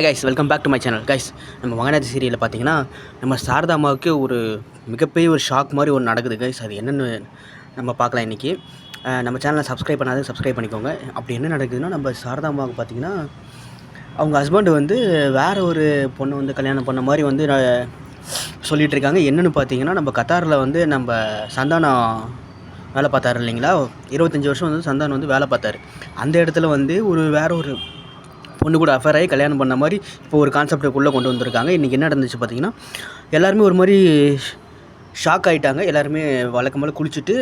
Guys welcome back to my channel. Guys நம்ம மகனாதி சீரியலில் பார்த்தீங்கன்னா நம்ம சாரதா அம்மாவுக்கு ஒரு மிகப்பெரிய ஒரு ஷாக் மாதிரி ஒன்று நடக்குது கைஸ். அது என்னென்னு நம்ம பார்க்கலாம் இன்றைக்கி. நம்ம சேனலை சப்ஸ்கிரைப் பண்ணாத சப்ஸ்கிரைப் பண்ணிக்கோங்க. அப்படி என்ன நடக்குதுன்னா, நம்ம சாரதா அம்மாவுக்கு பார்த்திங்கன்னா அவங்க ஹஸ்பண்டு வந்து வேறு ஒரு பொண்ணை வந்து கல்யாணம் பண்ண மாதிரி வந்து சொல்லிகிட்டு இருக்காங்க. என்னென்னு பார்த்தீங்கன்னா, நம்ம கத்தாரில் வந்து நம்ம சந்தானம் வேலை பார்த்தாரு இல்லைங்களா, 25 வருஷம் வந்து சந்தானம் வந்து வேலை பார்த்தாரு. அந்த இடத்துல வந்து வேறு ஒரு பொண்ணு கூட அஃபேர் ஆகி கல்யாணம் பண்ண மாதிரி இப்போ ஒரு கான்செப்டுக்குள்ளே கொண்டு வந்திருக்காங்க. இன்றைக்கி என்ன நடந்துச்சு பார்த்திங்கன்னா, எல்லாருமே ஒரு மாதிரி ஷாக் ஆகிட்டாங்க. எல்லாருமே வழக்கம் போல் குளிச்சுட்டு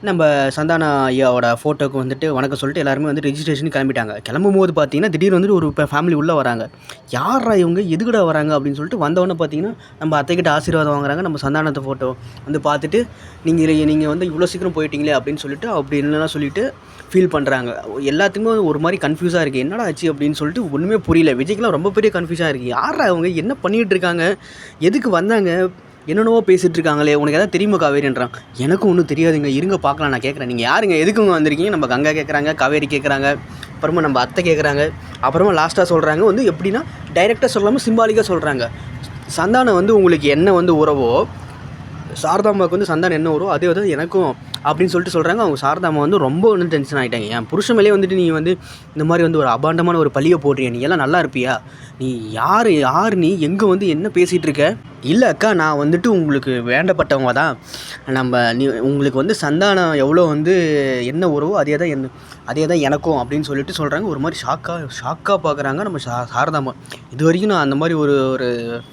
நம்ம சந்தான ஐயாவோட ஃபோட்டோக்கு வந்துட்டு வணக்கம் சொல்லிட்டு எல்லாருமே வந்து ரெஜிஸ்ட்ரேஷன் கிளம்பிட்டாங்க. கிளம்பும்போது பார்த்தீங்கன்னா திடீர்னு வந்துட்டு ஒரு ஃபேமிலி உள்ளே வராங்க. யாரா இவங்க, எதுக்கடா வராங்க அப்படின்னு சொல்லிட்டு வந்தவொடனே பார்த்தீங்கன்னா நம்ம அத்தைக்கிட்ட ஆசீர்வாதம் வாங்குறாங்க. நம்ம சந்தானத்தை ஃபோட்டோ வந்து பார்த்துட்டு நீங்கள் வந்து இவ்வளோ சீக்கிரம் போயிட்டீங்களே அப்படின்னு சொல்லிட்டு அப்படி என்னெல்லாம் சொல்லிட்டு ஃபீல் பண்ணுறாங்க. எல்லாத்துக்குமே ஒரு மாதிரி கன்ஃபியூஸாக இருக்குது. என்னடா ஆச்சு அப்படின்னு சொல்லிட்டு ஒன்றுமே புரியல. விஜய்க்கெலாம் ரொம்ப பெரிய கன்ஃபியூஸாக இருக்குது. யாரா அவங்க, என்ன பண்ணிகிட்டு இருக்காங்க, எதுக்கு வந்தாங்க, என்னென்னவோ பேசிகிட்டு இருக்காங்களே, உனக்கு எதாவது தெரியுமா காவேரின்றான். எனக்கும் ஒன்றும் தெரியாதுங்க, இருங்க பார்க்கலாம், நான் கேட்குறேன், நீங்கள் யாருங்க, எதுக்குங்க வந்திருக்கீங்க. நம்ம கங்கா கேட்குறாங்க, காவேரி கேட்குறாங்க, அப்புறமா நம்ம அத்தை கேட்குறாங்க. அப்புறமா லாஸ்ட்டாக சொல்கிறாங்க வந்து எப்படின்னா டைரெக்டாக சொல்லாமல் சிம்பாலிக்காக சொல்கிறாங்க. சந்தானம் வந்து உங்களுக்கு என்ன வந்து உறவோ, சாரதாம்மாவுக்கு வந்து சந்தானம் என்ன உறவோ அதே வந்து எனக்கும் அப்படின்னு சொல்லிட்டு சொல்கிறாங்க. அவங்க சாரதாம்மா வந்து ரொம்ப வந்து டென்ஷன் ஆகிட்டாங்க. என் புருஷன் மேலே வந்துட்டு நீ வந்து இந்த மாதிரி வந்து ஒரு அபாண்டமான ஒரு பழியை போடுறியா, நீ எல்லாம் நல்லா இருப்பியா, நீ யார் நீ, எங்கே வந்து என்ன பேசிகிட்டு இருக்க. இல்லை அக்கா, நான் வந்துட்டு உங்களுக்கு வேண்டப்பட்டவங்க தான். உங்களுக்கு வந்து சந்தானம் எவ்வளோ வந்து என்ன உறவோ அதே தான் எனக்கும் அப்படின்னு சொல்லிட்டு சொல்கிறாங்க. ஒரு மாதிரி ஷாக்காக பார்க்குறாங்க நம்ம சாரதாம்மா. இது வரைக்கும் நான் அந்த மாதிரி ஒரு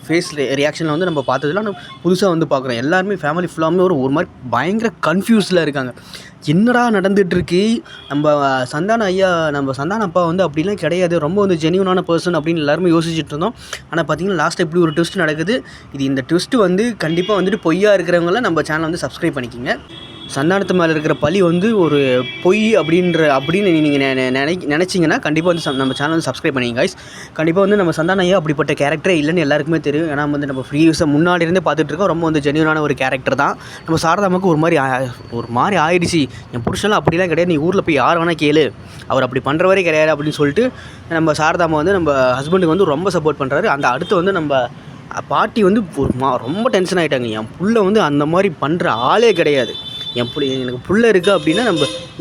ஃபேஸ் ரியாக்ஷனில் வந்து நம்ம பார்த்ததுலாம் நம்ம புதுசாக வந்து பார்க்குறோம். எல்லாருமே ஃபேமிலி ஃபுல்லாமே ஒரு மாதிரி பயங்கர கன்ஃபியூஸில் இருக்காங்க. என்னடா நடந்துகிட்ருக்கு, நம்ம சந்தான ஐயா, நம்ம சந்தான அப்பா வந்து அப்படிலாம் கிடையாது, ரொம்ப வந்து ஜென்யூனான பர்சன் அப்படின்னு எல்லாருமே யோசிச்சுட்டு இருந்தோம். ஆனால் பார்த்தீங்கன்னா லாஸ்ட்டாக இப்படி ஒரு ட்விஸ்ட் நடக்குது. இந்த ட்விஸ்ட்டு வந்து கண்டிப்பாக வந்துட்டு பொய்யா இருக்கிறவங்கள நம்ம சேனலை வந்து சப்ஸ்கிரைப் பண்ணிக்கிங்க. சந்தானத்து மேலே இருக்கிற பழி வந்து ஒரு பொய் அப்படின்னு நீங்கள் நினச்சிங்கன்னா கண்டிப்பாக வந்து நம்ம சேனல் வந்து சப்ஸ்கிரைப் பண்ணிங்க கைஸ். கண்டிப்பாக வந்து நம்ம சந்தான ஐயா அப்படிப்பட்ட கேரக்டரே இல்லைன்னு எல்லாருக்குமே தெரியும். ஏன்னா வந்து நம்ம ஃப்ரீஸாக முன்னாடி இருந்தே பார்த்துட்ருக்கோம். ரொம்ப வந்து ஜென்யூனான ஒரு கேரக்டர் தான். நம்ம சாரதாமாவுக்கு ஒரு மாதிரி ஆயிடுச்சு. என் புருஷன்லாம் அப்படிலாம் கிடையாது, நீ ஊரில் போய் யார் வேணால் கேளு, அவர் அப்படி பண்ணுறவரே கிடையாது அப்படின்னு சொல்லிட்டு நம்ம சாரதாமா வந்து நம்ம ஹஸ்பண்டுக்கு வந்து ரொம்ப சப்போர்ட் பண்ணுறாரு. அந்த அடுத்து வந்து நம்ம பாட்டி வந்து ரொம்ப டென்ஷன் ஆகிட்டாங்க. என் புள்ள வந்து அந்த மாதிரி பண்ணுற ஆளே கிடையாது, எனக்கு புள்ள இருக்குது அப்படின்னா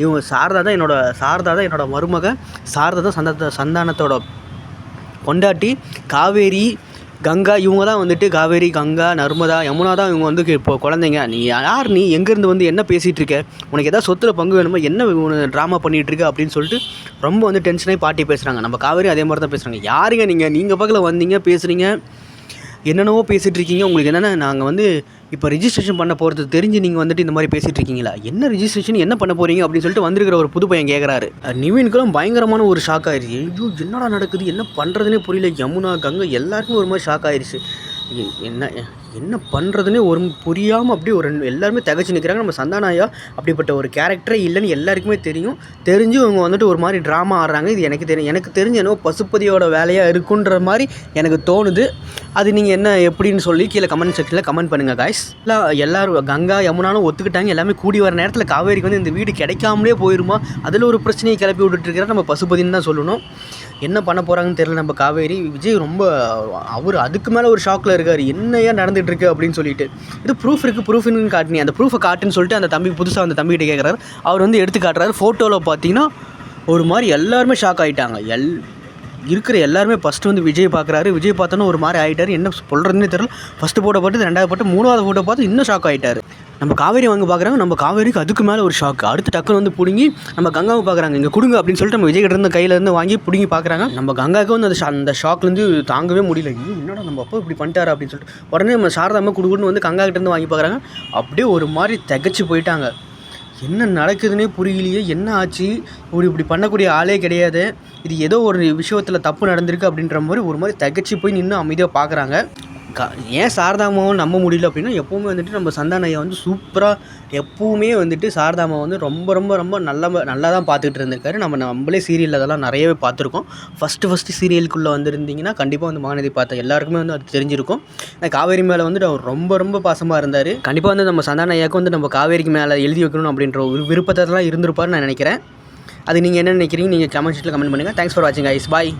இவங்க சாரதா தான் என்னோட மருமக, சாரதா தான் சந்தானத்தோட பொண்டாட்டி, காவேரி கங்கா இவங்க தான் வந்துட்டு, காவேரி கங்கா நர்மதா யமுனா தான் இவங்க வந்து இப்போ குழந்தைங்க. நீ யார், நீ எங்கேருந்து வந்து என்ன பேசிகிட்டு இருக்க, உனக்கு எதாவது சொத்தில் பங்கு வேணுமா, என்ன ட்ராமா பண்ணிகிட்ருக்க அப்படின்னு சொல்லிட்டு ரொம்ப வந்து டென்ஷனாகி பாட்டி பேசுகிறாங்க. நம்ம காவேரி அதே மாதிரி தான் பேசுகிறாங்க. யாருங்க நீங்கள் பக்கத்தில் வந்தீங்க, பேசுகிறீங்க, என்னென்னவோ பேசிகிட்டு இருக்கீங்க, உங்களுக்கு என்னென்னா நாங்கள் வந்து இப்போ ரிஜிஸ்ட்ரேஷன் பண்ண போகிறது தெரிஞ்சு நீங்கள் வந்துட்டு இந்த மாதிரி பேசிகிட்டு இருக்கீங்களா, என்ன ரிஜிஸ்ட்ரேஷன், என்ன பண்ண போகிறீங்க அப்படின்னு சொல்லிட்டு வந்திருக்கிற ஒரு புது பையன் கேட்குறாரு. நிவினுக்கெல்லாம் பயங்கரமான ஒரு ஷாக் ஆயிடுச்சு. ஐயோ என்னடா நடக்குது, என்ன பண்ணுறதுனே புரியல. யமுனா கங்கா எல்லாருக்குமே ஒரு மாதிரி ஷாக் ஆயிடுச்சு. என்ன பண்ணுறதுனே ஒரு புரியாமல் அப்படியே எல்லாருமே தகச்சு நிற்கிறாங்க. நம்ம சந்தான ஐயா அப்படிப்பட்ட ஒரு கேரக்டரே இல்லைன்னு எல்லாருக்குமே தெரிஞ்சு இவங்க வந்துட்டு ஒரு மாதிரி ட்ராமா ஆடுறாங்க. இது எனக்கு தெரிஞ்ச என்னவோ பசுபதியோட வேலையாக இருக்குன்ற மாதிரி எனக்கு தோணுது. அது நீங்கள் என்ன எப்படின்னு சொல்லி கீழே கமெண்ட் செக்ஷனில் கமெண்ட் பண்ணுங்கள் காய்ஸ். எல்லோரும் கங்கா யமுனாலும் ஒத்துக்கிட்டாங்க. எல்லாமே கூடி வர நேரத்தில் காவேரிக்கு வந்து இந்த வீடு கிடைக்காமலே போயிருமா, அதில் ஒரு பிரச்சனையை கிளப்பி விட்டுட்டுருக்கிற நம்ம பசுபதினு தான் சொல்லணும். என்ன பண்ண போகிறாங்கன்னு தெரியல நம்ம காவேரி. விஜய் ரொம்ப அதுக்கு மேலே ஒரு ஷாக்கில் இருக்கார். என்னையா நடந்துகிட்ருக்கு அப்படின்னு சொல்லிட்டு. இது ப்ரூஃப்னு காட்டினி, அந்த ப்ரூஃபை காட்டுன்னு சொல்லிட்டு அந்த தம்பிகிட்ட கேட்குறாரு. அவர் வந்து எடுத்து காட்டுறாரு. ஃபோட்டோவில் பார்த்தீங்கன்னா ஒரு மாதிரி எல்லாருமே ஷாக் ஆகிட்டாங்க. இருக்கிற எல்லாருமே ஃபஸ்ட்டு வந்து விஜய் பார்க்குறாரு. விஜய் பார்த்தோன்னா ஒரு மாதிரி ஆகிட்டார். என்ன சொல்கிறதுனே தெரியல. ஃபஸ்ட்டு ஃபோட்டோ பார்த்து, ரெண்டாவது ஃபோட்டோ, மூணாவது ஃபோட்டோ பார்த்து இன்னும் ஷாக் ஆகிட்டார். நம்ம காவேரி வாங்க பார்க்குறாங்க. நம்ம காவேரிக்கு அதுக்கு மேலே ஒரு ஷாக். அடுத்து டக்குன்னு வந்து பிடுங்கி நம்ம கங்காவை பார்க்குறாங்க. இங்கே கொடுங்க அப்படின்னு சொல்லிட்டு நம்ம விஜய் கிட்ட கையிலேருந்து வாங்கி பிடுங்கி பார்க்குறாங்க. நம்ம கங்காவுக்கு வந்து அந்த ஷாக்லேருந்து தாங்கவே முடியல. என்னடா நம்ம அப்போ இப்படி பண்ணிட்டாரு அப்படின்னு சொல்லிட்டு உடனே நம்ம சாரதாம்மா கொடுக்குன்னு வந்து கங்கா கிட்டேருந்து வாங்கி பார்க்குறாங்க. அப்படியே ஒரு மாதிரி திகச்சு போயிட்டாங்க. என்ன நடக்குதுன்னே புரியலையே, என்ன ஆச்சு, இப்படி பண்ணக்கூடிய ஆளே கிடையாது, இது ஏதோ ஒரு விஷயத்தில் தப்பு நடந்திருக்கு அப்படின்ற மாதிரி ஒரு மாதிரி திகச்சு போய் நின்று அமைதியாக பார்க்குறாங்க. ஏன் சாரதாமாவும் நம்ப முடியல அப்படின்னா, எப்போவுமே வந்துட்டு நம்ம சந்தான ஐயா வந்து சூப்பராக எப்போவுமே வந்துட்டு சாரதாமா வந்து ரொம்ப ரொம்ப ரொம்ப நல்லா தான் பார்த்துக்கிட்டு இருந்திருக்காரு. நம்மளே சீரியல் அதெல்லாம் நிறையவே பார்த்துருக்கோம். ஃபஸ்ட்டு சீரியலுக்குள்ளே வந்துருந்தீங்கன்னா கண்டிப்பாக வந்து மகாநதி பார்த்த எல்லாருக்குமே வந்து அது தெரிஞ்சிருக்கும். காவேரி மேலே வந்துட்டு அவர் ரொம்ப ரொம்ப பாசமாக இருந்தார். கண்டிப்பாக வந்து நம்ம சந்தான ஐயாவுக்கு வந்து நம்ம காவேரிக்கு மேலே எழுதி வைக்கணும் அப்படின்ற ஒரு விருப்பத்தெல்லாம் இருந்திருப்பாருன்னு நான் நினைக்கிறேன். அது நீங்கள் என்ன நினைக்கிறீங்க, நீங்கள் கமெண்ட் செக்ஷனில் கமெண்ட் பண்ணுங்கள். தேங்க்ஸ் ஃபார் வாட்சிங் கைஸ், பாய்.